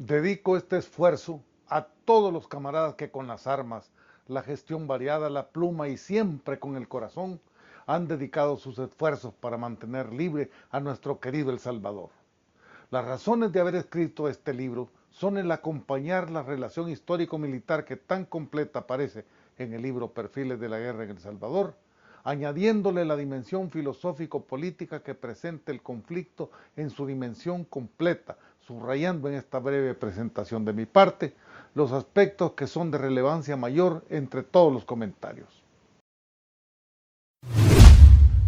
Dedico este esfuerzo a todos los camaradas que con las armas, la gestión variada, la pluma y siempre con el corazón han dedicado sus esfuerzos para mantener libre a nuestro querido El Salvador. Las razones de haber escrito este libro son el acompañar la relación histórico-militar que tan completa aparece en el libro Perfiles de la Guerra en El Salvador, añadiéndole la dimensión filosófico-política que presenta el conflicto en su dimensión completa, subrayando en esta breve presentación de mi parte los aspectos que son de relevancia mayor entre todos los comentarios.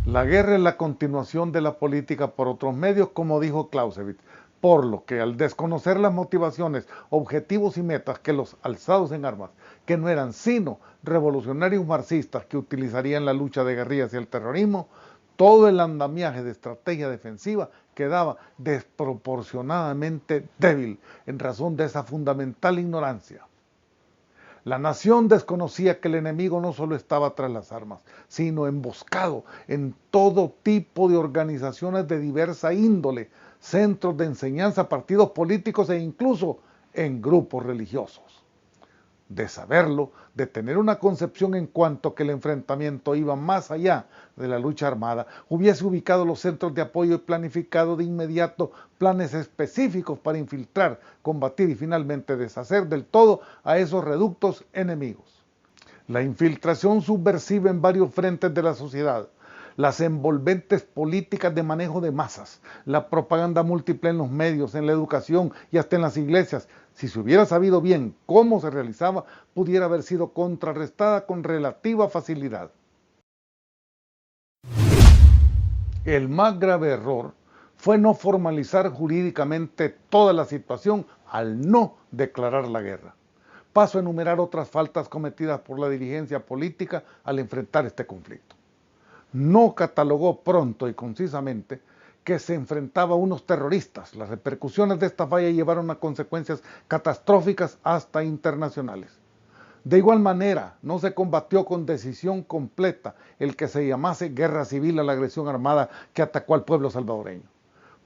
La guerra es la continuación de la política por otros medios, como dijo Clausewitz, por lo que al desconocer las motivaciones, objetivos y metas que los alzados en armas, que no eran sino revolucionarios marxistas que utilizarían la lucha de guerrillas y el terrorismo, todo el andamiaje de estrategia defensiva quedaba desproporcionadamente débil en razón de esa fundamental ignorancia. La nación desconocía que el enemigo no solo estaba tras las armas, sino emboscado en todo tipo de organizaciones de diversa índole, centros de enseñanza, partidos políticos e incluso en grupos religiosos. De saberlo, de tener una concepción en cuanto que el enfrentamiento iba más allá de la lucha armada, hubiese ubicado los centros de apoyo y planificado de inmediato planes específicos para infiltrar, combatir y finalmente deshacer del todo a esos reductos enemigos. La infiltración subversiva en varios frentes de la sociedad, las envolventes políticas de manejo de masas, la propaganda múltiple en los medios, en la educación y hasta en las iglesias, si se hubiera sabido bien cómo se realizaba, pudiera haber sido contrarrestada con relativa facilidad. El más grave error fue no formalizar jurídicamente toda la situación al no declarar la guerra. Paso a enumerar otras faltas cometidas por la dirigencia política al enfrentar este conflicto. No catalogó pronto y concisamente que se enfrentaba a unos terroristas. Las repercusiones de esta falla llevaron a consecuencias catastróficas hasta internacionales. De igual manera, no se combatió con decisión completa el que se llamase guerra civil a la agresión armada que atacó al pueblo salvadoreño.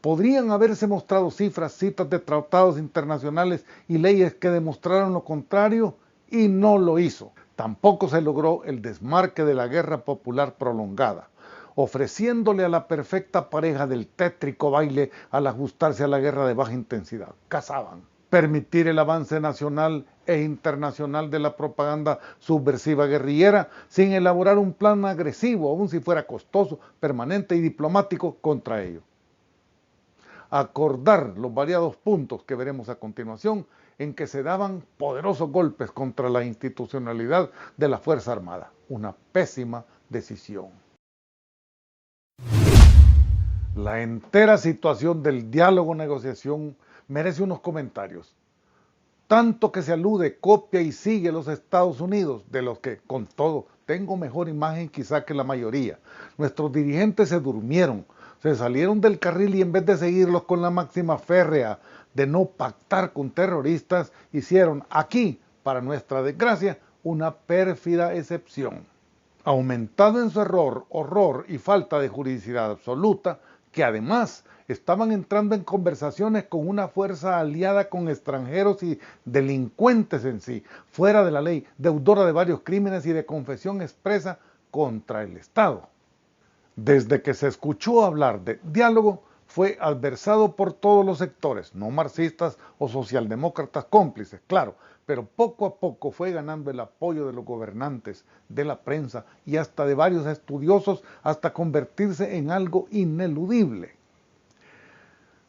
Podrían haberse mostrado cifras, citas de tratados internacionales y leyes que demostraron lo contrario y no lo hizo. Tampoco se logró el desmarque de la guerra popular prolongada, ofreciéndole a la perfecta pareja del tétrico baile al ajustarse a la guerra de baja intensidad. Cazaban. Permitir el avance nacional e internacional de la propaganda subversiva guerrillera sin elaborar un plan agresivo, aun si fuera costoso, permanente y diplomático contra ello. Acordar los variados puntos que veremos a continuación en que se daban poderosos golpes contra la institucionalidad de la Fuerza Armada. Una pésima decisión. La entera situación del diálogo-negociación merece unos comentarios. Tanto que se alude, copia y sigue los Estados Unidos, de los que, con todo, tengo mejor imagen quizá que la mayoría. Nuestros dirigentes se durmieron, se salieron del carril y en vez de seguirlos con la máxima férrea de no pactar con terroristas, hicieron aquí, para nuestra desgracia, una pérfida excepción. Aumentado en su error, horror y falta de juridicidad absoluta, que además estaban entrando en conversaciones con una fuerza aliada con extranjeros y delincuentes en sí, fuera de la ley, deudora de varios crímenes y de confesión expresa contra el Estado. Desde que se escuchó hablar de diálogo, fue adversado por todos los sectores, no marxistas o socialdemócratas cómplices, claro, pero poco a poco fue ganando el apoyo de los gobernantes, de la prensa y hasta de varios estudiosos hasta convertirse en algo ineludible.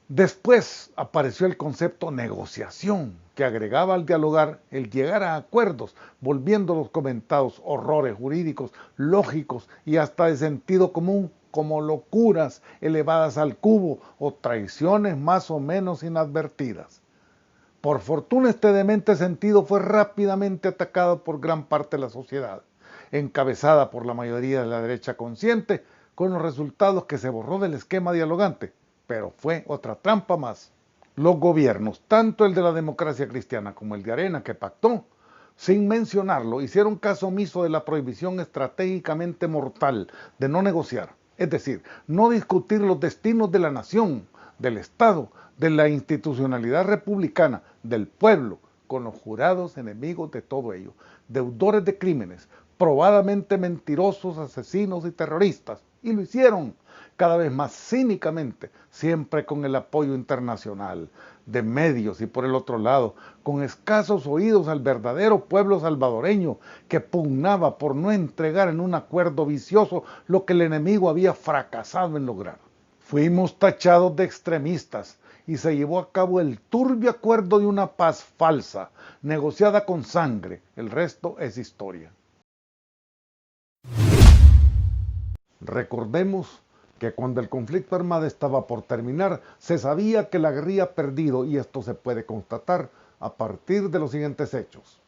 Después apareció el concepto negociación, que agregaba al dialogar el llegar a acuerdos, volviendo los comentados horrores jurídicos, lógicos y hasta de sentido común, como locuras elevadas al cubo o traiciones más o menos inadvertidas. Por fortuna este demente sentido fue rápidamente atacado por gran parte de la sociedad, encabezada por la mayoría de la derecha consciente, con los resultados que se borró del esquema dialogante, pero fue otra trampa más. Los gobiernos, tanto el de la democracia cristiana como el de Arena que pactó, sin mencionarlo, hicieron caso omiso de la prohibición estratégicamente mortal de no negociar, es decir, no discutir los destinos de la nación, del Estado, de la institucionalidad republicana, del pueblo, con los jurados enemigos de todo ello, deudores de crímenes, probadamente mentirosos, asesinos y terroristas, y lo hicieron cada vez más cínicamente, siempre con el apoyo internacional, de medios y por el otro lado, con escasos oídos al verdadero pueblo salvadoreño que pugnaba por no entregar en un acuerdo vicioso lo que el enemigo había fracasado en lograr. Fuimos tachados de extremistas y se llevó a cabo el turbio acuerdo de una paz falsa, negociada con sangre. El resto es historia. Recordemos que cuando el conflicto armado estaba por terminar, se sabía que la guerrilla había perdido, y esto se puede constatar a partir de los siguientes hechos.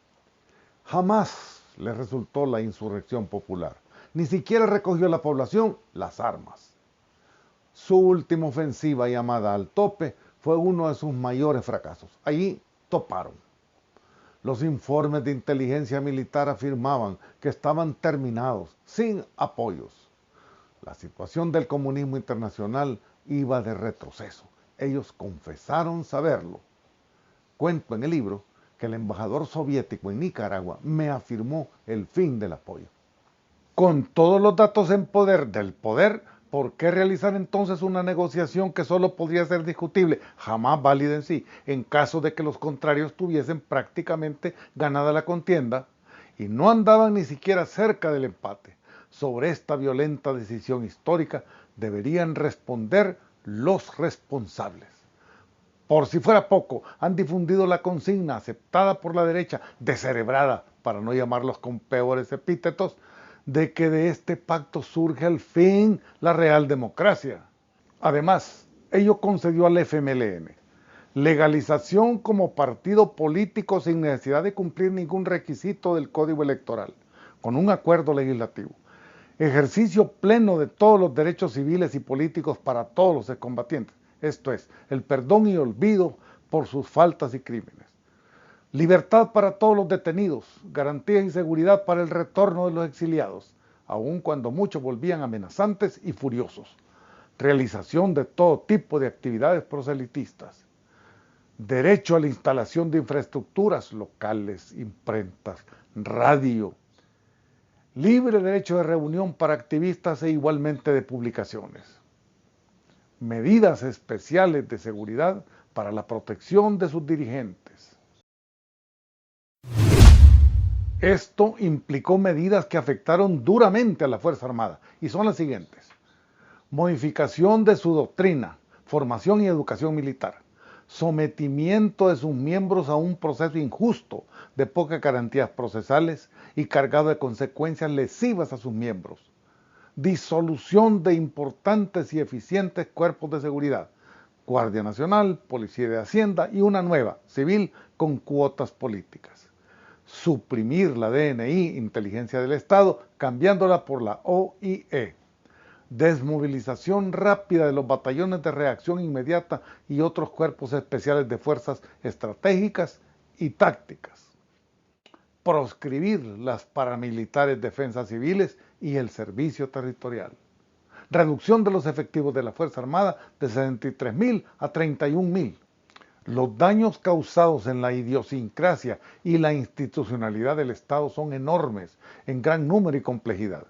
Jamás le resultó la insurrección popular, ni siquiera recogió la población las armas. Su última ofensiva, llamada Al Tope, fue uno de sus mayores fracasos. Allí toparon. Los informes de inteligencia militar afirmaban que estaban terminados, sin apoyos. La situación del comunismo internacional iba de retroceso. Ellos confesaron saberlo. Cuento en el libro que el embajador soviético en Nicaragua me afirmó el fin del apoyo. Con todos los datos en poder del poder, ¿por qué realizar entonces una negociación que solo podría ser discutible, jamás válida en sí, en caso de que los contrarios tuviesen prácticamente ganada la contienda y no andaban ni siquiera cerca del empate? Sobre esta violenta decisión histórica deberían responder los responsables. Por si fuera poco, han difundido la consigna aceptada por la derecha, descerebrada, para no llamarlos con peores epítetos, de que de este pacto surge al fin la real democracia. Además, ello concedió al FMLN legalización como partido político sin necesidad de cumplir ningún requisito del Código Electoral, con un acuerdo legislativo. Ejercicio pleno de todos los derechos civiles y políticos para todos los excombatientes, esto es, el perdón y olvido por sus faltas y crímenes. Libertad para todos los detenidos, garantías y seguridad para el retorno de los exiliados, aun cuando muchos volvían amenazantes y furiosos. Realización de todo tipo de actividades proselitistas. Derecho a la instalación de infraestructuras locales, imprentas, radio. Libre derecho de reunión para activistas e igualmente de publicaciones. Medidas especiales de seguridad para la protección de sus dirigentes. Esto implicó medidas que afectaron duramente a la Fuerza Armada y son las siguientes. Modificación de su doctrina, formación y educación militar. Sometimiento de sus miembros a un proceso injusto, de pocas garantías procesales y cargado de consecuencias lesivas a sus miembros. Disolución de importantes y eficientes cuerpos de seguridad, Guardia Nacional, Policía de Hacienda y una nueva, civil, con cuotas políticas. Suprimir la DNI, Inteligencia del Estado, cambiándola por la OIE. Desmovilización rápida de los batallones de reacción inmediata y otros cuerpos especiales de fuerzas estratégicas y tácticas. Proscribir las paramilitares defensas civiles y el servicio territorial. Reducción de los efectivos de la Fuerza Armada de 63.000 a 31.000. Los daños causados en la idiosincrasia y la institucionalidad del Estado son enormes, en gran número y complejidad.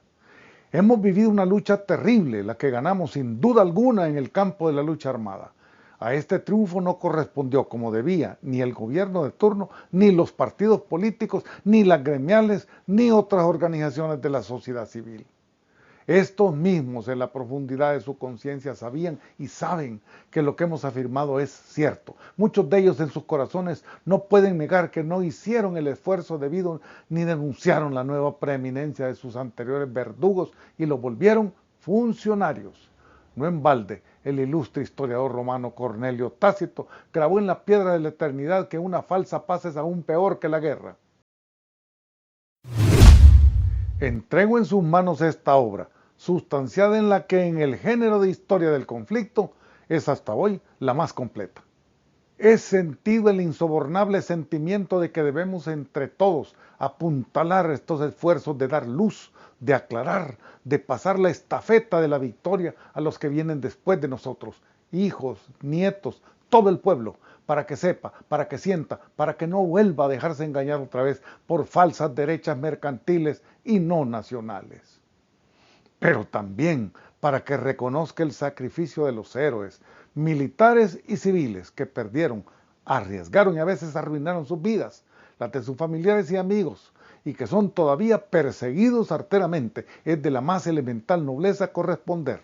Hemos vivido una lucha terrible, la que ganamos sin duda alguna en el campo de la lucha armada. A este triunfo no correspondió como debía ni el gobierno de turno, ni los partidos políticos, ni las gremiales, ni otras organizaciones de la sociedad civil. Estos mismos en la profundidad de su conciencia sabían y saben que lo que hemos afirmado es cierto. Muchos de ellos en sus corazones no pueden negar que no hicieron el esfuerzo debido ni denunciaron la nueva preeminencia de sus anteriores verdugos y los volvieron funcionarios. No en balde, el ilustre historiador romano Cornelio Tácito grabó en la piedra de la eternidad que una falsa paz es aún peor que la guerra. Entrego en sus manos esta obra, sustanciada en la que en el género de historia del conflicto es hasta hoy la más completa. He sentido el insobornable sentimiento de que debemos entre todos apuntalar estos esfuerzos de dar luz, de aclarar, de pasar la estafeta de la victoria a los que vienen después de nosotros hijos, nietos, todo el pueblo, para que sepa, para que sienta, para que no vuelva a dejarse engañar otra vez por falsas derechas mercantiles y no nacionales. Pero también para que reconozca el sacrificio de los héroes, militares y civiles que perdieron, arriesgaron y a veces arruinaron sus vidas, las de sus familiares y amigos, y que son todavía perseguidos arteramente. Es de la más elemental nobleza corresponder.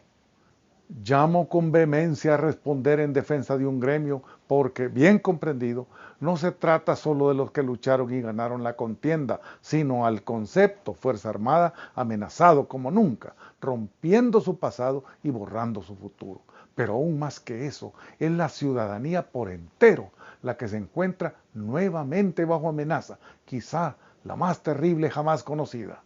Llamo con vehemencia a responder en defensa de un gremio porque, bien comprendido, no se trata solo de los que lucharon y ganaron la contienda, sino al concepto Fuerza Armada amenazado como nunca, rompiendo su pasado y borrando su futuro. Pero aún más que eso, es la ciudadanía por entero la que se encuentra nuevamente bajo amenaza, quizá la más terrible jamás conocida.